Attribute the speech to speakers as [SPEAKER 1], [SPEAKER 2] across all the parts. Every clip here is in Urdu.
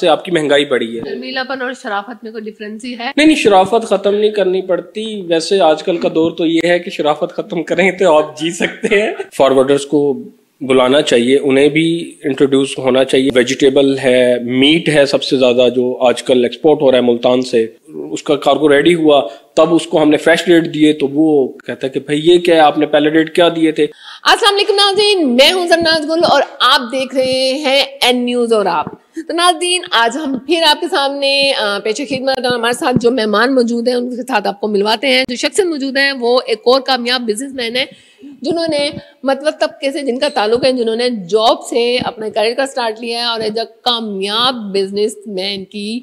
[SPEAKER 1] سے آپ کی مہنگائی بڑھی ہے.
[SPEAKER 2] شرمیلاپن اور شرافت میں کوئی ڈفرینس ہی ہے؟
[SPEAKER 1] نہیں, شرافت ختم نہیں کرنی پڑتی. ویسے آج کل کا دور تو یہ ہے کہ شرافت ختم کریں تو آپ جی سکتے ہیں. فارورڈرز کو بلانا چاہیے, انہیں بھی انٹروڈیوس ہونا چاہیے. ویجیٹیبل ہے, میٹ ہے سب سے زیادہ جو آج کل ایکسپورٹ ہو رہا ہے ملتان سے, اس کا کارگو ریڈی ہوا تب اس کو ہم نے فریش ریٹ دیے تو وہ کہتا ہے کہ بھائی یہ کیا ہے, آپ نے پہلے ریٹ کیا دیے تھے.
[SPEAKER 2] السلام علیکم ناظرین, میں ہوں زرناز گل اور آپ دیکھ رہے ہیں این نیوز. اور آپ تو ناظرین, آج ہم پھر آپ کے سامنے پیش خدمت, اور ہمارے ساتھ جو مہمان موجود ہیں ان کے ساتھ آپ کو ملواتے ہیں. جو شخص موجود ہیں وہ ایک اور کامیاب بزنس مین ہے جنہوں نے مطلب طبقے سے جن کا تعلق ہے, جنہوں نے جاب سے اپنے کیریئر کا سٹارٹ لیا ہے اور ایک کامیاب بزنس مین کی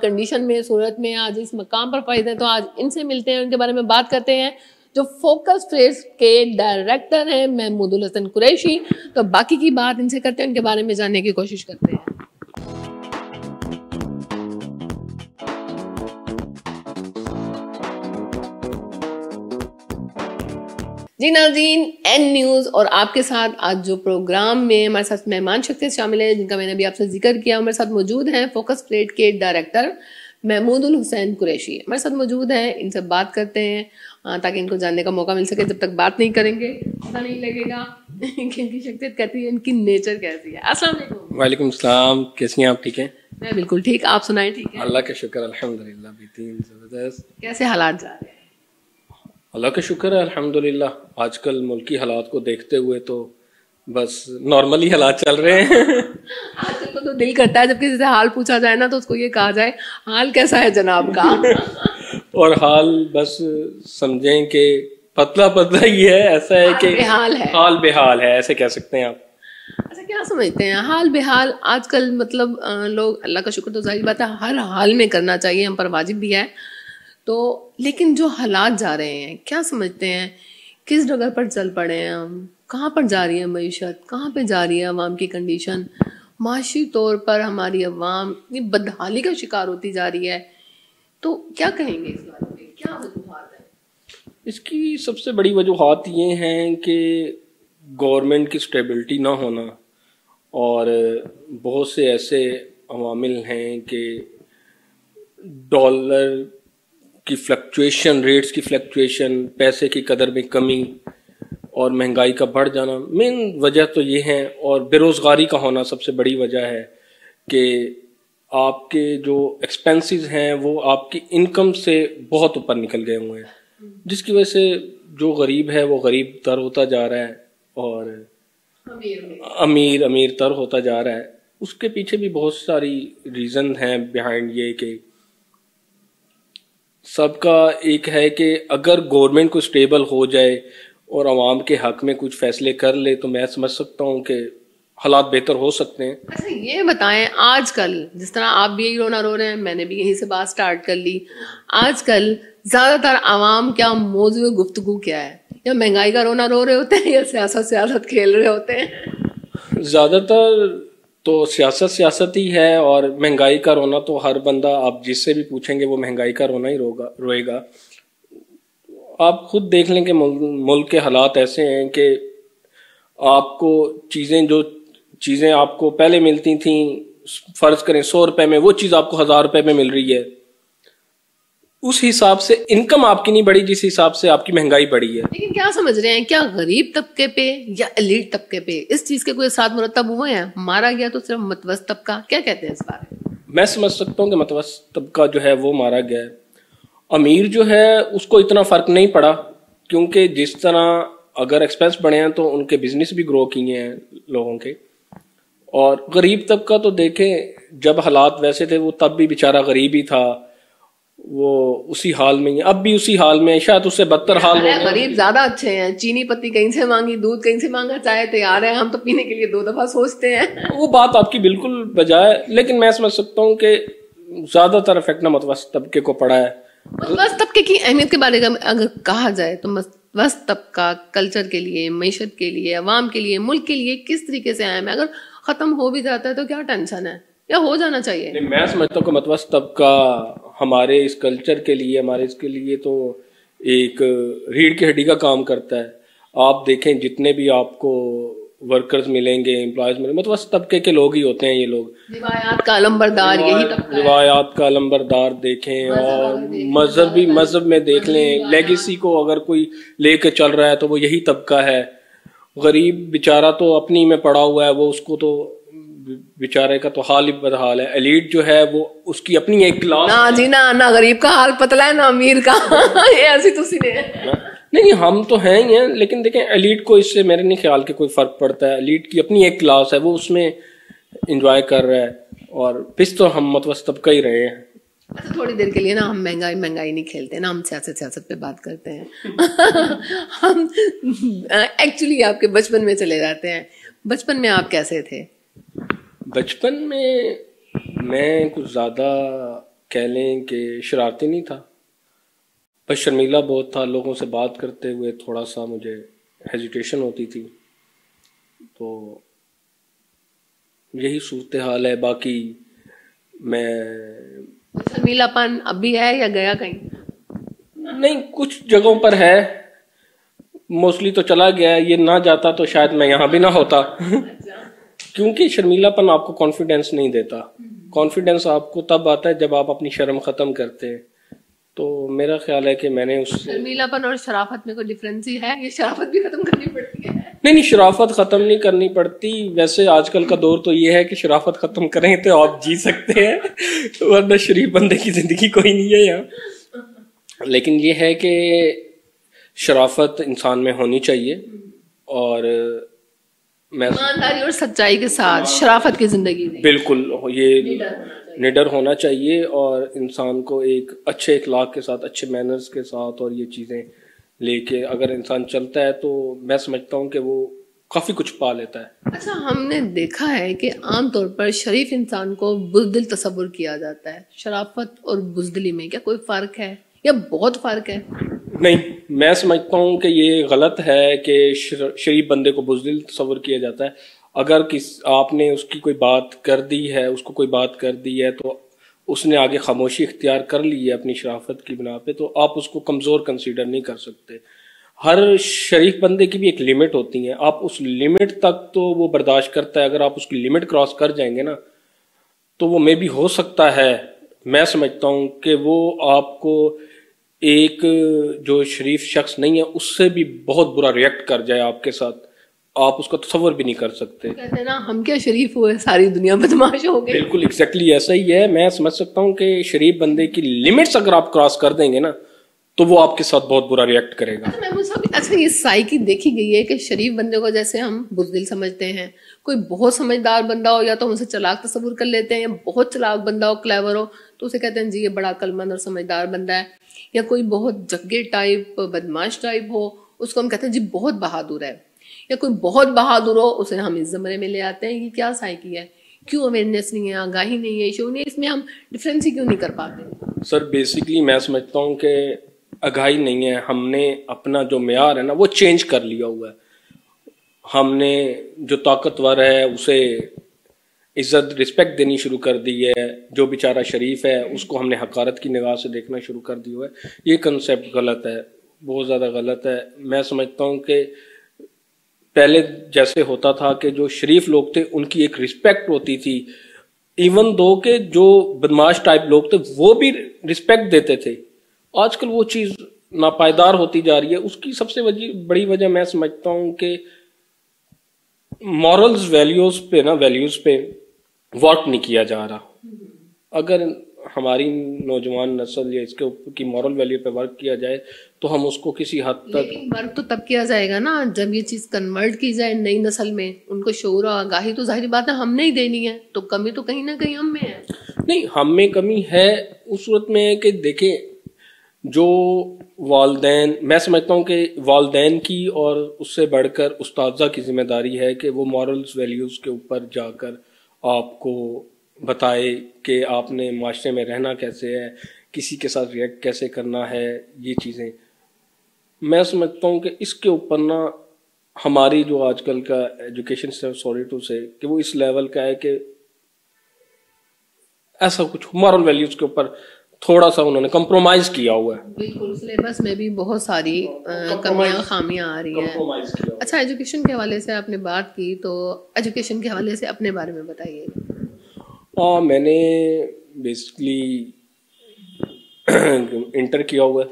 [SPEAKER 2] کنڈیشن میں صورت میں آج اس مقام پر فائز ہیں. تو آج ان سے ملتے ہیں, ان کے بارے میں بات کرتے ہیں جو فوکس فریز کے ڈائریکٹر ہیں محمود الحسن قریشی. تو باقی کی بات ان سے کرتے ہیں, ان کے بارے میں جاننے کی کوشش کرتے ہیں. جی ناظرین, این نیوز اور آپ کے ساتھ آج جو پروگرام میں ہمارے ساتھ مہمان شخصیت شامل ہے جن کا میں نے بھی آپ سے ذکر کیا, ہمارے ساتھ موجود ہیں فوکس پلیٹ کے ڈائریکٹر محمود الحسن قریشی. ہمارے ساتھ موجود ہیں, ان سے بات کرتے ہیں تاکہ ان کو جاننے کا موقع مل سکے. جب تک بات نہیں کریں گے پتہ نہیں لگے گا کہ ان کی شخصیت کیسی ہے, ان کی نیچر کیسی ہے. السلام علیکم.
[SPEAKER 1] وعلیکم السلام, کیسی ہیں آپ؟ ٹھیک ہیں؟
[SPEAKER 2] میں بالکل ٹھیک, آپ سنائیں؟ ٹھیک ہے,
[SPEAKER 1] اللہ کا شکر الحمدللہ. بہترین, زبردست.
[SPEAKER 2] کیسے حالات جا رہے ہیں؟
[SPEAKER 1] اللہ کا شکر ہے الحمدللہ. آج کل ملکی حالات کو دیکھتے ہوئے تو بس نارملی حالات چل رہے ہیں.
[SPEAKER 2] آج کل تو دل کرتا ہے جب کسی سے حال پوچھا جائے نا تو اس کو یہ کہا جائے حال کیسا ہے جناب کا.
[SPEAKER 1] اور حال بس سمجھیں کہ پتلا پتلا ہی ہے, ایسا ہے کہ حال بحال ہے, ایسے کہہ سکتے ہیں آپ.
[SPEAKER 2] اچھا, کیا سمجھتے ہیں حال بحال آج کل؟ مطلب لوگ, اللہ کا شکر تو ظاہر بات ہے ہر حال میں کرنا چاہیے, ہم پر واجب بھی ہے تو, لیکن جو حالات جا رہے ہیں کیا سمجھتے ہیں کس جگہ پر چل پڑے ہیں ہم؟ کہاں پر جا رہی ہے معیشت, کہاں پہ جا رہی ہے عوام کی کنڈیشن؟ معاشی طور پر ہماری عوام اتنی بدحالی کا شکار ہوتی جا رہی ہے, تو کیا کہیں گے اس بارے میں؟ کیا وجوہات ہیں
[SPEAKER 1] اس کی؟ سب سے بڑی وجوہات یہ ہیں کہ گورنمنٹ کی سٹیبلٹی نہ ہونا, اور بہت سے ایسے عوامل ہیں کہ ڈالر کی فلکچویشن, ریٹس کی فلکچویشن, پیسے کی قدر میں کمی اور مہنگائی کا بڑھ جانا. مین وجہ تو یہ ہیں, اور بے روزگاری کا ہونا سب سے بڑی وجہ ہے کہ آپ کے جو ایکسپینسز ہیں وہ آپ کی انکم سے بہت اوپر نکل گئے ہوئے ہیں, جس کی وجہ سے جو غریب ہے وہ غریب تر ہوتا جا رہا ہے اور امیر تر ہوتا جا رہا ہے. اس کے پیچھے بھی بہت ساری ریزن ہیں بیہائنڈ یہ کہ سب کا ایک ہے کہ اگر گورنمنٹ کو سٹیبل ہو جائے اور عوام کے حق میں کچھ فیصلے کر لے تو میں سمجھ سکتا ہوں کہ حالات بہتر ہو سکتے ہیں.
[SPEAKER 2] اچھا یہ بتائیں, آج کل جس طرح آپ بھی یہی رونا رو رہے ہیں, میں نے بھی یہیں سے بات سٹارٹ کر لی, آج کل زیادہ تر عوام کیا موضوع گفتگو کیا ہے؟ یا مہنگائی کا رونا رو رہے ہوتے ہیں یا سیاست کھیل رہے ہوتے ہیں؟
[SPEAKER 1] زیادہ تر تو سیاست ہی ہے, اور مہنگائی کا رونا تو ہر بندہ, آپ جس سے بھی پوچھیں گے وہ مہنگائی کا رونا ہی روئے گا. آپ خود دیکھ لیں کہ ملک کے حالات ایسے ہیں کہ آپ کو جو چیزیں آپ کو پہلے ملتی تھیں, فرض کریں 100 روپے میں, وہ چیز آپ کو 1000 روپے میں مل رہی ہے. اس حساب سے انکم آپ کی نہیں بڑھی جس حساب سے آپ کی مہنگائی بڑھی ہے.
[SPEAKER 2] لیکن کیا سمجھ رہے ہیں, کیا غریب طبقے پہ یا ایلیٹ طبقے پہ اس چیز کے کوئی اثرات مرتب ہوئے ہیں؟ مارا گیا تو صرف متوسط طبقہ, کیا کہتے ہیں اس بارے میں؟
[SPEAKER 1] میں سمجھ سکتا ہوں کہ متوسط طبقہ جو ہے وہ مارا گیا ہے. امیر جو ہے اس کو اتنا فرق نہیں پڑا, کیونکہ جس طرح اگر ایکسپینس بڑھے ہیں تو ان کے بزنس بھی گرو کیے ہیں لوگوں کے. اور غریب طبقہ تو دیکھیں جب حالات ویسے تھے وہ تب بھی بیچارہ غریب ہی تھا, وہ اسی حال میں ہی, اب بھی اسی حال میں, شاید اس سے بدتر حال ہو.
[SPEAKER 2] غریب زیادہ اچھے ہیں, چینی پتی کہیں سے مانگی, دودھ کہیں سے مانگا, چائے تیار ہے, ہم تو پینے کے لیے 2 دفعہ سوچتے ہیں.
[SPEAKER 1] وہ بات آپ کی بالکل بجائے, لیکن میں سمجھ سکتا ہوں کہ زیادہ تر افیکٹ نہ متوسط طبقے کو پڑا ہے.
[SPEAKER 2] متوسط طبقے کی اہمیت کے بارے میں اگر کہا جائے تو متوسط طبقہ کلچر کے لیے, معیشت کے لیے, عوام کے لیے, ملک کے لیے کس طریقے سے اہم ہے؟ اگر ختم ہو بھی جاتا ہے تو کیا ٹینشن ہے, یا ہو جانا چاہیے؟
[SPEAKER 1] میں سمجھتا ہوں کہ متوسط طبقہ ہمارے اس کلچر کے لیے, ہمارے اس کے لیے تو ایک ریڑھ کی ہڈی کا کام کرتا ہے. آپ دیکھیں جتنے بھی آپ کو ورکرز ملیں گے, امپلائز ملیں گے, متوسط طبقے کے لوگ ہی ہوتے ہیں یہ لوگ.
[SPEAKER 2] روایات کا علمبردار یہی طبقہ ہے.
[SPEAKER 1] روایات کا علمبردار دیکھیں, اور مذہب میں دیکھ لیں, لیگیسی کو اگر کوئی لے کے چل رہا ہے تو وہ یہی طبقہ ہے. غریب بیچارہ تو اپنی میں پڑا ہوا ہے, وہ اس کو تو بیچارے کا تو حال ہی بدحال ہے. ایلیٹ جو ہے وہ اس کی اپنی ایک کلاس.
[SPEAKER 2] نہ جی نہ غریب کا حال پتلا ہے نہ امیر کا. یہ ایسی تو سی نے
[SPEAKER 1] نہیں, ہم تو ہیں ہی ہیں, لیکن دیکھیں ایلیٹ کو اس سے میرے نہیں خیال کہ کوئی فرق پڑتا ہے. ایلیٹ کی اپنی ایک کلاس ہے, وہ اس میں انجوائے کر رہا ہے, اور پس تو ہم متوسط طبقہ ہی رہے ہیں.
[SPEAKER 2] اچھا تھوڑی دیر کے لیے نا ہم مہنگائی نہیں کھیلتے نا, ہم سیاست پہ بات کرتے ہیں. ہم ایکچولی آپ کے بچپن میں چلے جاتے ہیں. بچپن میں آپ کیسے تھے؟
[SPEAKER 1] بچپن میں میں کچھ زیادہ کہہ لیں کہ شرارتی نہیں تھا, بس شرمیلا بہت تھا. لوگوں سے بات کرتے ہوئے تھوڑا سا مجھے ہیزیٹیشن ہوتی تھی, تو یہی صورتحال ہے. باقی میں
[SPEAKER 2] شرمیلا پن اب بھی ہے یا گیا کہیں؟
[SPEAKER 1] نہیں, کچھ جگہوں پر ہے, موسٹلی تو چلا گیا. یہ نہ جاتا تو شاید میں یہاں بھی نہ ہوتا. کیونکہ شرمیلا پن آپ کو کانفیڈینس نہیں دیتا. کانفیڈینس آپ کو تب آتا ہے جب آپ اپنی شرم ختم کرتے ہیں. تو میرا خیال ہے کہ میں نے اس
[SPEAKER 2] شرمیلا پن اور شرافت میں کوئی ڈفرینس ہی ہے؟ یہ شرافت بھی ختم کرنی پڑتی ہے؟
[SPEAKER 1] نہیں, شرافت ختم نہیں کرنی پڑتی. ویسے آج کل کا دور تو یہ ہے کہ شرافت ختم کریں تو آپ جی سکتے ہیں, ورنہ شریف بندے کی زندگی کوئی نہیں ہے یہاں. لیکن یہ ہے کہ شرافت انسان میں ہونی چاہیے, اور
[SPEAKER 2] ایمانداری اور سچائی کے ساتھ شرافت کی زندگی.
[SPEAKER 1] بالکل, یہ نڈر ہونا چاہیے, اور انسان کو ایک اچھے اخلاق کے ساتھ, اچھے مینرز کے ساتھ, اور یہ چیزیں لے کے اگر انسان چلتا ہے تو میں سمجھتا ہوں کہ وہ کافی کچھ پا لیتا ہے.
[SPEAKER 2] اچھا, ہم نے دیکھا ہے کہ عام طور پر شریف انسان کو بزدل تصور کیا جاتا ہے. شرافت اور بزدلی میں کیا کوئی فرق ہے یا بہت فرق ہے؟
[SPEAKER 1] نہیں, میں سمجھتا ہوں کہ یہ غلط ہے کہ شریف بندے کو بزدل تصور کیا جاتا ہے. اگر آپ نے اس کی کوئی بات کر دی ہے, اس کو کوئی بات کر دی ہے, تو اس نے آگے خاموشی اختیار کر لی ہے اپنی شرافت کی بنا پہ, تو آپ اس کو کمزور کنسیڈر نہیں کر سکتے. ہر شریف بندے کی بھی ایک لمٹ ہوتی ہے, آپ اس لمٹ تک تو وہ برداشت کرتا ہے. اگر آپ اس کی لمٹ کراس کر جائیں گے نا, تو وہ میں بھی ہو سکتا ہے, میں سمجھتا ہوں کہ وہ آپ کو ایک جو شریف شخص نہیں ہے اس سے بھی بہت برا ریئیکٹ کر جائے آپ کے ساتھ. آپ اس کا تصور بھی نہیں کر سکتے.
[SPEAKER 2] کہتے ہیں نا ہم کیا شریف ہوئے, ساری دنیا بدماش ہو گئی.
[SPEAKER 1] بالکل ایگزیکٹلی ایسا ہی ہے. میں سمجھ سکتا ہوں کہ شریف بندے کی لمٹس اگر آپ کراس کر دیں گے نا, تو وہ آپ کے ساتھ بہت برا ریئیکٹ کرے گا.
[SPEAKER 2] اچھا, یہ سائیکی دیکھی گئی ہے کہ شریف بندے کو جیسے ہم بزدل سمجھتے ہیں, کوئی بہت سمجھدار بندہ ہو یا تو ہم اسے چلاک تصور کر لیتے ہیں, یا بہت چلاک بندہ ہو, کلیور ہو, تو اسے کہتے ہیں جی یہ بڑا عقلمند اور سمجھدار بندہ ہے. یا کوئی بہت جگے ٹائپ, بدماش ٹائپ ہو, اس کو ہم کہتے ہیں جی بہت بہادر ہے. یا کوئی بہت بہادر ہو, اسے ہم اس زمرے میں لے آتے ہیں. یہ کیا سائیکی ہے؟ کیوں اویئرنیس نہیں ہے, آگاہی نہیں ہے, شعور نہیں ہے, اس میں ہم ڈفرینس ہی کیوں نہیں کر پاتے؟
[SPEAKER 1] سر بیسکلی میں سمجھتا ہوں کہ آگاہی نہیں ہے. ہم نے اپنا جو معیار ہے نا وہ چینج کر لیا ہوا ہے. ہم نے جو طاقتور ہے اسے عزت رسپیکٹ دینی شروع کر دی ہے, جو بیچارہ شریف ہے اس کو ہم نے حقارت کی نگاہ سے دیکھنا شروع کر دی ہوا ہے. یہ کنسیپٹ غلط ہے, بہت زیادہ غلط ہے. میں سمجھتا ہوں کہ پہلے جیسے ہوتا تھا کہ جو شریف لوگ تھے ان کی ایک رسپیکٹ ہوتی تھی, ایون دو کہ جو بدماش ٹائپ لوگ تھے وہ بھی رسپیکٹ دیتے تھے. آج کل وہ چیز ناپائیدار ہوتی جا رہی ہے. اس کی سب سے بڑی وجہ میں سمجھتا ہوں کہ مورلز ویلیوز پہ ورک نہیں کیا جا رہا. اگر ہماری نوجوان نسل یا اس کے اوپر کی مورل ویلیو پہ ورک کیا جائے تو ہم اس کو کسی حد تک.
[SPEAKER 2] ورک تو تب کیا جائے گا نا جب یہ چیز کنورٹ کی جائے نئی نسل میں, ان کو شعور و آگاہی تو ظاہری بات ہے ہم نے ہی دینی ہے, تو کمی تو کہیں نہ کہیں ہم میں ہے.
[SPEAKER 1] نہیں, ہم میں کمی ہے اس صورت میں ہے کہ دیکھیں جو والدین, میں سمجھتا ہوں کہ والدین کی اور اس سے بڑھ کر اساتذہ کی ذمہ داری ہے کہ وہ مورلز ویلیوز کے اوپر جا کر آپ کو بتائے کہ آپ نے معاشرے میں رہنا کیسے ہے, کسی کے ساتھ ریئیکٹ کیسے کرنا ہے. یہ چیزیں میں سمجھتا ہوں کہ اس کے اوپر نا ہماری جو آج کل کا ایجوکیشن سوری ٹو سے کہ وہ اس لیول کا ہے کہ ایسا کچھ مورل ویلیوز کے اوپر تھوڑا سا انہوں نے کمپرومائز کیا ہوا ہے.
[SPEAKER 2] بالکل سلیبس میں بھی بہت ساری کمیاں خامیاں آ رہی ہیں. اچھا ایجوکیشن کے حوالے سے آپ نے بات کی تو ایجوکیشن کے حوالے سے اپنے بارے میں بتائیے.
[SPEAKER 1] میں نے بیسکلی انٹر کیا ہوا ہے,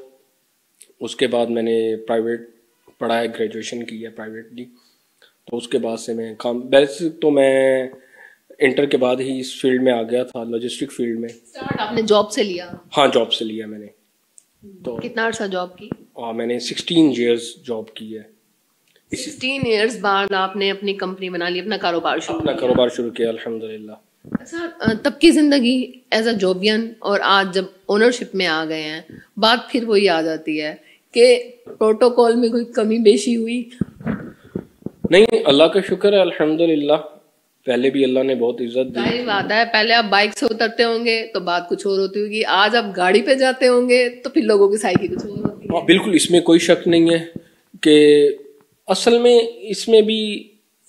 [SPEAKER 1] اس کے بعد میں نے پرائیویٹ پڑھا ہے, گریجویشن کی ہے پرائیویٹلی. تو اس کے بعد سے میں ویسے تو میں انٹر کے بعد ہی اس فیلڈ میں آ گیا تھا, لاجسٹک فیلڈ میں.
[SPEAKER 2] آپ نے جاب سے لیا؟
[SPEAKER 1] ہاں جاب سے لیا میں نے. تو
[SPEAKER 2] کتنا عرصہ جاب کی؟
[SPEAKER 1] میں نے 16 ایئرس جاب کی ہے.
[SPEAKER 2] 16 ایئرس بعد آپ نے اپنی کمپنی بنا لی, اپنا کاروبار
[SPEAKER 1] شروع کیا الحمدللہ.
[SPEAKER 2] اچھا تب کی زندگی ایز اے جوبین اور آج جب اونرشپ میں آ گئے ہیں, بات پھر وہی آ جاتی ہے کہ پروٹوکول میں کوئی کمی بیشی ہوئی؟
[SPEAKER 1] نہیں, اللہ کا شکر ہے الحمدللہ. پہلے بھی اللہ نے بہت عزت دی.
[SPEAKER 2] ظاہر بات ہے پہلے آپ بائک سے اترتے ہوں گے تو بات کچھ اور ہوتی ہوگی, آج آپ گاڑی پہ جاتے ہوں گے تو پھر لوگوں کی سائیکی کچھ اور ہوتی ہے.
[SPEAKER 1] بالکل, اس میں کوئی شک نہیں ہے کہ اصل میں اس میں بھی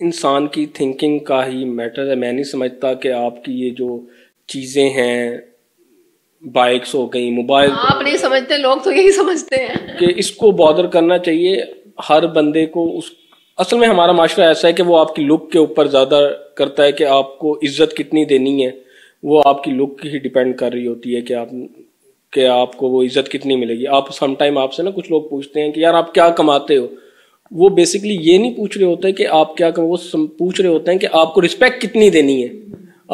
[SPEAKER 1] انسان کی تھنکنگ کا ہی میٹر ہے. میں نہیں سمجھتا کہ آپ کی یہ جو چیزیں ہیں, بائکس ہو گئی, موبائل,
[SPEAKER 2] آپ نہیں سمجھتے, لوگ تو یہی سمجھتے ہیں
[SPEAKER 1] کہ اس کو بادر کرنا چاہیے ہر بندے کو. اصل میں ہمارا معاشرہ ایسا ہے کہ وہ آپ کی لک کے اوپر زیادہ کرتا ہے کہ آپ کو عزت کتنی دینی ہے, وہ آپ کی لک ہی ڈیپینڈ کر رہی ہوتی ہے کہ آپ کو وہ عزت کتنی ملے گی. آپ سم ٹائم آپ سے نا کچھ لوگ پوچھتے ہیں کہ یار آپ کیا کماتے ہو, وہ بیسکلی یہ نہیں پوچھ رہے ہوتے کہ آپ کیا وہ پوچھ رہے ہوتے ہیں کہ آپ کو رسپیکٹ کتنی دینی ہے.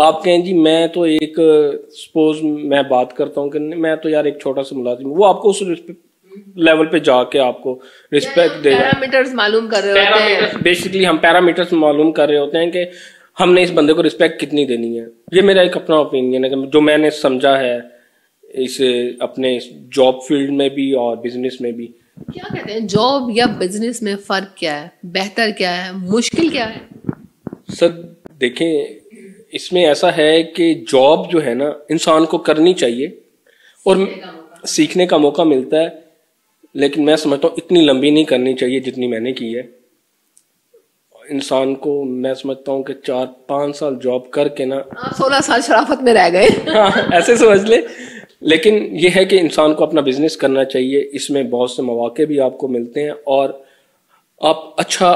[SPEAKER 1] آپ کہیں جی میں تو ایک سپوز میں بات کرتا ہوں کہ میں تو یار ایک چھوٹا سا ملازم ہوں, وہ آپ کو اس لیول پہ جا کے آپ کو رسپیکٹ دے.
[SPEAKER 2] پیرامیٹرز معلوم کر رہے ہوتے ہیں,
[SPEAKER 1] بیسکلی ہم پیرامیٹرز معلوم کر رہے ہوتے ہیں کہ ہم نے اس بندے کو رسپیکٹ کتنی دینی ہے. یہ میرا ایک اپنا اوپینین ہے جو میں نے سمجھا ہے اس اپنے جاب فیلڈ میں بھی اور بزنس میں بھی.
[SPEAKER 2] کیا کہتے ہیں جاب یا بزنس میں فرق کیا ہے, بہتر کیا ہے, مشکل کیا ہے؟
[SPEAKER 1] سر دیکھیں, اس میں ایسا ہے کہ جاب جو ہے نا انسان کو کرنی چاہیے اور سیکھنے کا موقع ملتا ہے, لیکن میں سمجھتا ہوں اتنی لمبی نہیں کرنی چاہیے جتنی میں نے کی ہے. انسان کو میں سمجھتا ہوں کہ 4-5 سال جاب کر کے نا
[SPEAKER 2] 16 سال شرافت میں رہ گئے.
[SPEAKER 1] ہاں ایسے سمجھ لے. لیکن یہ ہے کہ انسان کو اپنا بزنس کرنا چاہیے, اس میں بہت سے مواقع بھی آپ کو ملتے ہیں اور آپ اچھا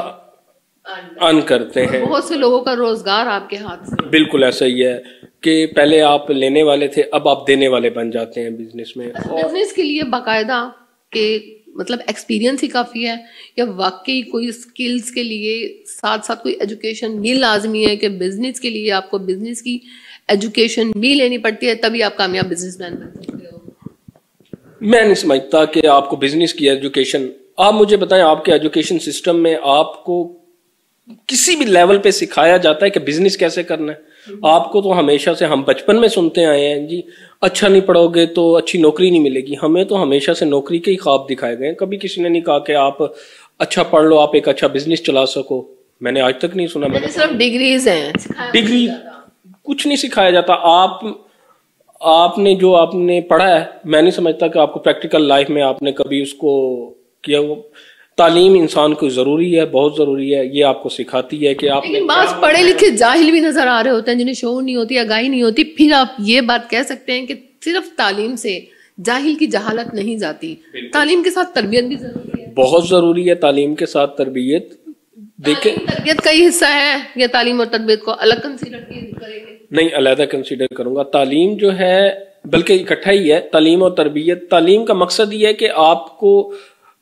[SPEAKER 1] ارن کرتے ہیں.
[SPEAKER 2] بہت سے لوگوں کا روزگار آپ کے ہاتھ سے.
[SPEAKER 1] بالکل ایسا ہی ہے کہ پہلے آپ لینے والے تھے, اب آپ دینے والے بن جاتے ہیں بزنس میں.
[SPEAKER 2] بزنس کے لیے باقاعدہ کہ مطلب ایکسپیرینس ہی کافی ہے یا واقعی کوئی اسکلز کے لیے ساتھ ساتھ کوئی ایجوکیشن بھی لازمی ہے کہ بزنس کے لیے آپ کو بزنس کی ایجوکیشن بھی لینی پڑتی ہے تبھی آپ کامیاب بزنس مین بن سکتے ہو؟
[SPEAKER 1] میں نہیں سمجھتا کہ آپ کو بزنس کی ایجوکیشن, آپ مجھے بتائیں آپ کے ایجوکیشن سسٹم میں آپ کو کسی بھی لیول پہ سکھایا جاتا ہے کہ بزنس کیسے کرنا ہے؟ آپ کو تو ہمیشہ سے ہم بچپن میں سنتے آئے ہیں جی اچھا نہیں پڑھو گے تو اچھی نوکری نہیں ملے گی. ہمیں تو ہمیشہ سے نوکری کے ہی خواب دکھائے گئے ہیں, کبھی کسی نے نہیں کہا کہ آپ اچھا پڑھ لو آپ ایک اچھا بزنس چلا سکو. میں نے آج تک نہیں سنا. میں نے
[SPEAKER 2] صرف ڈگریز ہیں,
[SPEAKER 1] ڈگری کچھ نہیں سکھایا جاتا. آپ نے جو آپ نے پڑھا ہے, میں نہیں سمجھتا کہ آپ کو پریکٹیکل لائف میں آپ نے کبھی اس کو کیا. تعلیم انسان کو ضروری ہے, بہت ضروری ہے, یہ آپ کو سکھاتی ہے کہ آپ.
[SPEAKER 2] لیکن بعض پڑھے لکھے جاہل بھی نظر آ رہے ہوتے ہیں جنہیں شعور نہیں ہوتی, آگاہی نہیں ہوتی, پھر آپ یہ بات کہہ سکتے ہیں کہ صرف تعلیم سے جاہل کی جہالت نہیں جاتی, تعلیم کے ساتھ تربیت بھی ضروری ہے. بہت
[SPEAKER 1] ضروری ہے تعلیم کے ساتھ تربیت. دیکھیں
[SPEAKER 2] تربیت کا ہی حصہ ہے یا تعلیم اور تربیت کو الگ کنسیڈر کریں گے؟
[SPEAKER 1] نہیں, علیحدہ کنسیڈر کروں گا. تعلیم جو ہے بلکہ اکٹھا ہی ہے, تعلیم اور تربیت. تعلیم کا مقصد یہ ہے کہ آپ کو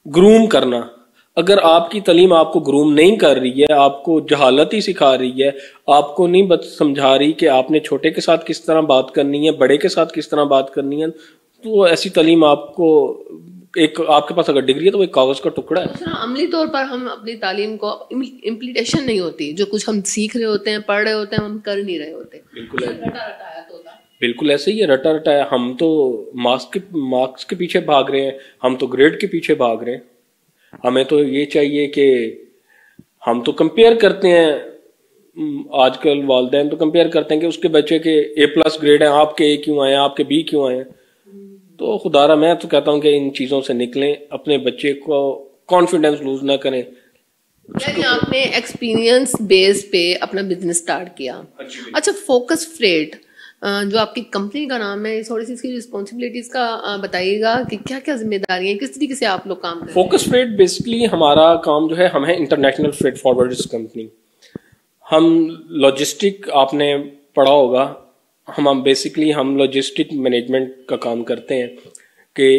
[SPEAKER 1] گروم کرنا. اگر آپ کی تعلیم آپ کو گروم نہیں کر رہی ہے, آپ کو جہالت ہی سکھا رہی ہے, آپ کو نہیں سمجھا رہی کہ آپ نے چھوٹے کے ساتھ کس طرح بات کرنی ہے, بڑے کے ساتھ کس طرح بات کرنی ہے, تو ایسی تعلیم آپ کو ایک آپ کے پاس اگر ڈگری ہے تو وہ ایک کاغذ کا ٹکڑا ہے.
[SPEAKER 2] عملی طور پر ہم اپنی تعلیم کو امپلیٹیشن نہیں ہوتی, جو کچھ ہم سیکھ رہے ہوتے ہیں, پڑھ رہے ہوتے ہیں, ہم کر نہیں رہے ہوتے.
[SPEAKER 1] بالکل ایسے ہی ہے, رٹا رٹایا. ہم تو مارکس کے پیچھے بھاگ رہے ہیں, ہم تو گریڈ کے پیچھے بھاگ رہے ہیں. ہمیں تو یہ چاہیے کہ ہم تو کمپیئر کرتے ہیں, آج کل والدین تو کمپیئر کرتے ہیں کہ اس کے بچے کے A+ گریڈ ہیں, آپ کے A کیوں آئے ہیں, آپ کے B کیوں آئے ہیں. تو خدا را میں تو کہتا ہوں کہ ان چیزوں سے نکلیں, اپنے بچے کو کانفیڈینس لوز نہ کریں.
[SPEAKER 2] یعنی آپ نے ایکسپیرینس بیس پہ اپنا بزنس سٹارٹ کیا. اچھا فوکس فریٹ جو آپ کی کمپنی کا نام ہے، تھوڑی سی اس کی رسپانسبلٹیز کا بتائیے گا کہ کیا کیا ذمہ داریاں، کس طریقے سے آپ لوگ کام کرتے ہیں؟
[SPEAKER 1] فوکس فریٹ بیسکلی ہمارا کام جو ہے، ہم ہیں انٹرنیشنل فریٹ فارورڈرز کمپنی. ہم لاجسٹک، آپ نے پڑھا ہوگا، ہم بیسکلی ہم لاجسٹک مینجمنٹ کا کام کرتے ہیں کہ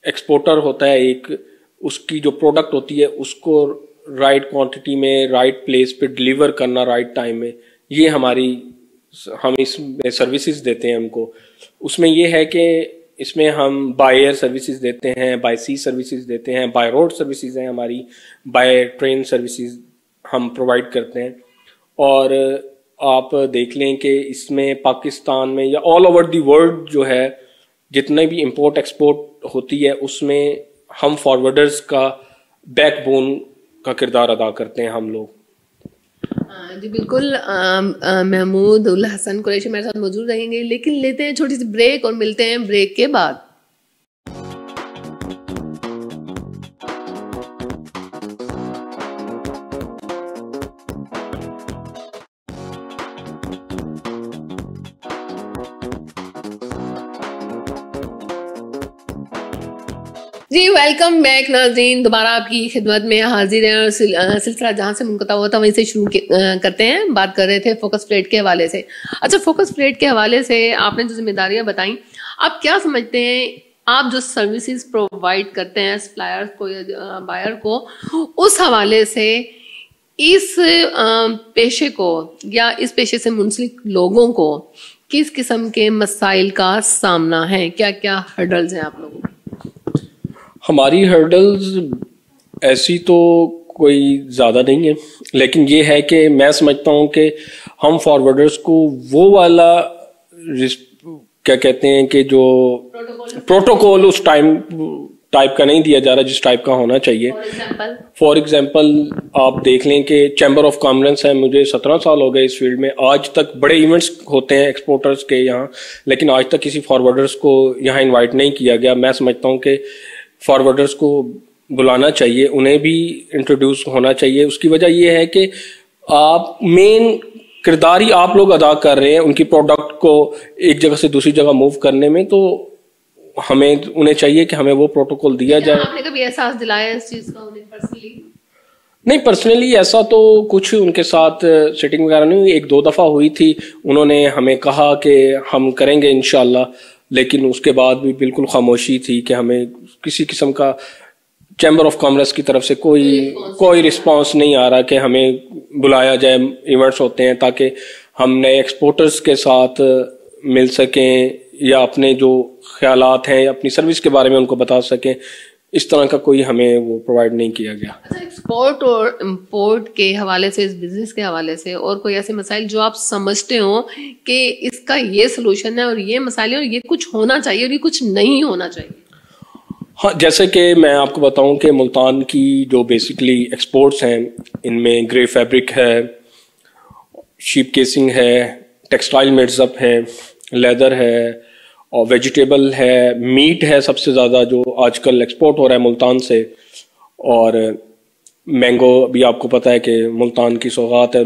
[SPEAKER 1] ایکسپورٹر ہوتا ہے ایک، اس کی جو پروڈکٹ ہوتی ہے اس کو رائٹ کوانٹٹی میں رائٹ پلیس پہ ڈلیور کرنا رائٹ ٹائم میں، یہ ہم اس میں سروسز دیتے ہیں ان کو. اس میں یہ ہے کہ اس میں ہم بائی ایئر سروسز دیتے ہیں، بائی سی سروسز دیتے ہیں، بائی روڈ سروسز ہیں ہماری، بائی ٹرین سروسز ہم پرووائڈ کرتے ہیں. اور آپ دیکھ لیں کہ اس میں پاکستان میں یا آل اوور دی ورلڈ جو ہے، جتنے بھی امپورٹ ایکسپورٹ ہوتی ہے اس میں ہم فارورڈرز کا بیک بون کا کردار ادا کرتے ہیں ہم لوگ.
[SPEAKER 2] جی بالکل. محمود الحسن قریشی میرے ساتھ موجود رہیں گے، لیکن لیتے ہیں چھوٹی سی بریک اور ملتے ہیں بریک کے بعد. جی ویلکم بیک ناظرین، دوبارہ آپ کی خدمت میں حاضر ہیں. سلسلہ جہاں سے منقطع ہوا تھا وہیں سے شروع کرتے ہیں. بات کر رہے تھے فوکس فریٹ کے حوالے سے. اچھا، فوکس فریٹ کے حوالے سے آپ نے جو ذمہ داریاں بتائیں، آپ کیا سمجھتے ہیں آپ جو سروسز پرووائڈ کرتے ہیں سپلائر کو یا بائر کو، اس حوالے سے اس پیشے کو یا اس پیشے سے منسلک لوگوں کو کس قسم کے مسائل کا سامنا ہے؟ کیا کیا ہرڈلز ہیں آپ لوگوں کو؟
[SPEAKER 1] ہماری ہرڈلز ایسی تو کوئی زیادہ نہیں ہے، لیکن یہ ہے کہ میں سمجھتا ہوں کہ ہم فارورڈرز کو وہ والا کیا کہتے ہیں کہ جو پروٹوکول اس ٹائپ کا نہیں دیا جا رہا جس ٹائپ کا ہونا چاہیے. فار ایگزامپل آپ دیکھ لیں کہ چیمبر آف کامرس ہے، مجھے 17 سال ہو گئے اس فیلڈ میں، آج تک بڑے ایونٹس ہوتے ہیں ایکسپورٹرز کے یہاں، لیکن آج تک کسی فارورڈرز کو یہاں انوائٹ نہیں کیا گیا. میں سمجھتا ہوں کہ فارورڈرز کو بلانا چاہیے، انہیں بھی انٹروڈیوس ہونا چاہیے. اس کی وجہ یہ ہے کہ آپ مین کردار ہی آپ لوگ ادا کر رہے ہیں ان کی پروڈکٹ کو ایک جگہ سے دوسری جگہ موو کرنے میں، تو ہمیں انہیں چاہیے کہ ہمیں وہ پروٹوکول دیا جائے.
[SPEAKER 2] آپ نے کبھی احساس دلایا اس چیز کا انہیں پرسنلی؟
[SPEAKER 1] نہیں، پرسنلی ایسا تو کچھ ان کے ساتھ سیٹنگ وغیرہ نہیں ہوئی. 1-2 دفعہ ہوئی تھی، انہوں نے ہمیں کہا کہ ہم کریں گے انشاءاللہ، لیکن اس کے بعد بھی بالکل خاموشی تھی کہ ہمیں کسی قسم کا چیمبر آف کامرس کی طرف سے کوئی رسپانس نہیں آ رہا کہ ہمیں بلایا جائے. ایونٹس ہوتے ہیں تاکہ ہم نئے ایکسپورٹرز کے ساتھ مل سکیں یا اپنے جو خیالات ہیں اپنی سروس کے بارے میں ان کو بتا سکیں. اس طرح کا کوئی ہمیں وہ پرووائڈ نہیں کیا گیا.
[SPEAKER 2] اچھا، ایکسپورٹ اور امپورٹ کے حوالے سے، اس بزنس کے حوالے سے اور کوئی ایسے مسائل جو آپ سمجھتے ہوں کہ اس کا یہ سلوشن ہے اور یہ مسائل ہیں اور یہ کچھ ہونا چاہیے اور یہ کچھ نہیں ہونا چاہیے؟
[SPEAKER 1] ہاں، جیسے کہ میں آپ کو بتاؤں کہ ملتان کی جو بیسکلی ایکسپورٹس ہیں، ان میں گرے فیبرک ہے، شیپ کیسنگ ہے، ٹیکسٹائل میڈز اپ ہے، لیدر ہے اور ویجیٹیبل ہے، میٹ ہے سب سے زیادہ جو آج کل ایکسپورٹ ہو رہا ہے ملتان سے، اور مینگو بھی آپ کو پتہ ہے کہ ملتان کی سوغات ہے،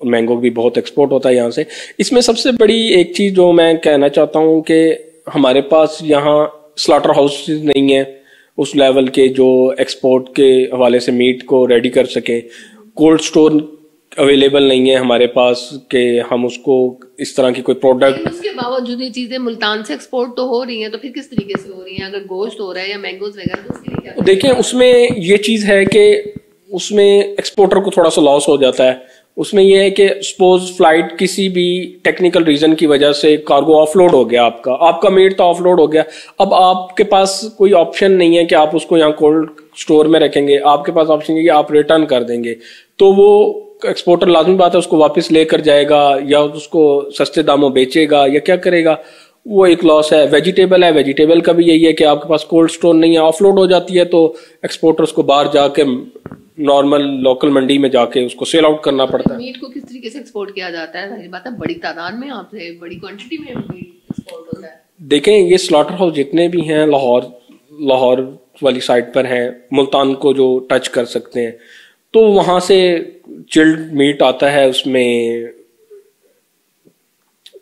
[SPEAKER 1] مینگو بھی بہت ایکسپورٹ ہوتا ہے یہاں سے. اس میں سب سے بڑی ایک چیز جو میں کہنا چاہتا ہوں کہ ہمارے پاس یہاں سلاٹر ہاؤسز نہیں ہیں اس لیول کے جو ایکسپورٹ کے حوالے سے میٹ کو ریڈی کر سکیں. کولڈ سٹور اویلیبل نہیں ہے ہمارے پاس کہ ہم اس کو اس طرح کی کوئی پروڈکٹ.
[SPEAKER 2] اس کے باوجود یہ چیزیں ملتان سے ایکسپورٹ تو ہو رہی ہیں، تو پھر کس طریقے سے ہو رہی ہیں؟ اگر گوشت ہو رہا ہے یا مینگوز وغیرہ، تو اس کے لیے کیا؟
[SPEAKER 1] دیکھیں، اس میں یہ چیز ہے کہ اس میں ایکسپورٹر کو تھوڑا سا لاس ہو جاتا ہے. اس میں یہ ہے کہ سپوز فلائٹ کسی بھی ٹیکنیکل ریزن کی وجہ سے کارگو آف لوڈ ہو گیا، آپ کا میٹ تو آف لوڈ ہو گیا، اب آپ کے پاس کوئی آپشن نہیں ہے کہ آپ اس کو یہاں کولڈ سٹور میں رکھیں گے. آپ کے پاس آپشن ہے کہ آپ ریٹرن کر دیں گے، تو وہ ایکسپورٹر لازمی بات ہے اس کو واپس لے کر جائے گا یا اس کو سستے داموں بیچے گا یا کیا کرے گا، وہ ایک لاس ہے. ویجیٹیبل ہے، ویجیٹیبل کا بھی یہی ہے کہ آپ کے پاس کولڈ سٹور نہیں ہے، آف لوڈ ہو جاتی ہے تو ایکسپورٹرز کو باہر جا کے نارمل لوکل منڈی میں جا کے اس کو سیل آؤٹ کرنا پڑتا ہے.
[SPEAKER 2] میٹ کو کس طریقے سے ایکسپورٹ کیا جاتا ہے؟ ظاہر بات ہے بڑی تعداد میں، آپ سے بڑی کوانٹٹی میں میٹ ایکسپورٹ ہوتا ہے.
[SPEAKER 1] دیکھیں، یہ سلاٹر ہاؤس جتنے بھی ہیں لاہور والی سائٹ پر ہیں، ملتان کو جو ٹچ کر سکتے ہیں، تو وہاں سے چلڈ میٹ آتا ہے. اس میں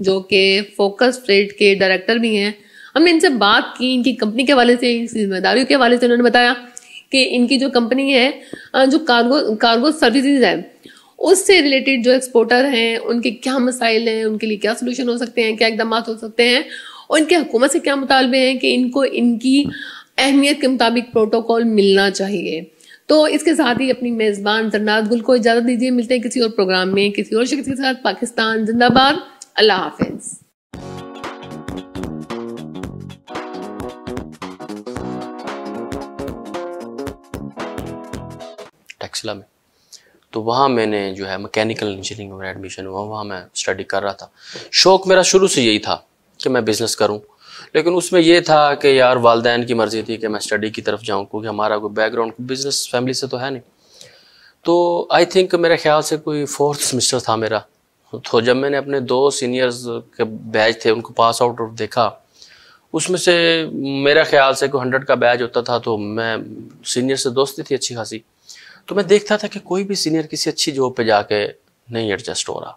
[SPEAKER 2] جو کہ فوکس فریٹ کے ڈائریکٹر بھی ہیں. ہم نے ان سے بات کی ان کی کمپنی کے حوالے سے, ذمہ داریوں کے حوالے سے. انہوں نے بتایا کہ ان کی جو کمپنی ہے, جو کارگو سروسز ہے, اس سے ریلیٹڈ جو ایکسپورٹر ہیں ان کے کیا مسائل ہیں, ان کے لیے کیا سولوشن ہو سکتے ہیں, کیا اقدامات ہو سکتے ہیں, اور ان کے حکومت سے کیا مطالبے ہیں کہ ان کو ان کی اہمیت کے مطابق پروٹوکول ملنا چاہیے. تو اس کے ساتھ ہی اپنی میزبان زرناز گل کو اجازت دیجیے. ملتے ہیں کسی اور پروگرام میں کسی اور شخص کے ساتھ. پاکستان زندہ باد. اللہ حافظ.
[SPEAKER 3] ٹیکسلا میں تو وہاں میں نے جو ہے میکینیکل انجینئرنگ میں ایڈمیشن ہوا, وہاں میں اسٹڈی کر رہا تھا. شوق میرا شروع سے یہی تھا کہ میں بزنس کروں, لیکن اس میں یہ تھا کہ یار والدین کی مرضی تھی کہ میں اسٹڈی کی طرف جاؤں, کیونکہ ہمارا کوئی بیک گراؤنڈ بزنس فیملی سے تو ہے نہیں. تو آئی تھنک میرے خیال سے کوئی 4th سیمسٹر تھا میرا. تو جب میں نے اپنے 2 سینئرز کے بیچ تھے ان کو پاس آؤٹ دیکھا, اس میں سے میرا خیال سے کوئی 100 کا بیچ ہوتا تھا, تو میں سینئر سے دوستی تھی اچھی خاصی. تو میں دیکھتا تھا کہ کوئی بھی سینئر کسی اچھی جاب پہ جا کے نہیں ایڈجسٹ ہو رہا,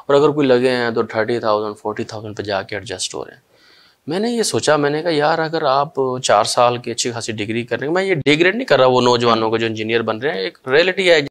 [SPEAKER 3] اور اگر کوئی لگے ہیں تو 30,000 40,000 پہ جا کے ایڈجسٹ ہو رہے ہیں. میں نے یہ سوچا, میں نے کہا یار اگر آپ 4 سال کی اچھی خاصی ڈگری کر رہے ہیں, میں یہ ڈیگریڈ نہیں کر رہا وہ نوجوانوں کو جو انجینئر بن رہے ہیں, ایک ریئلٹی ہے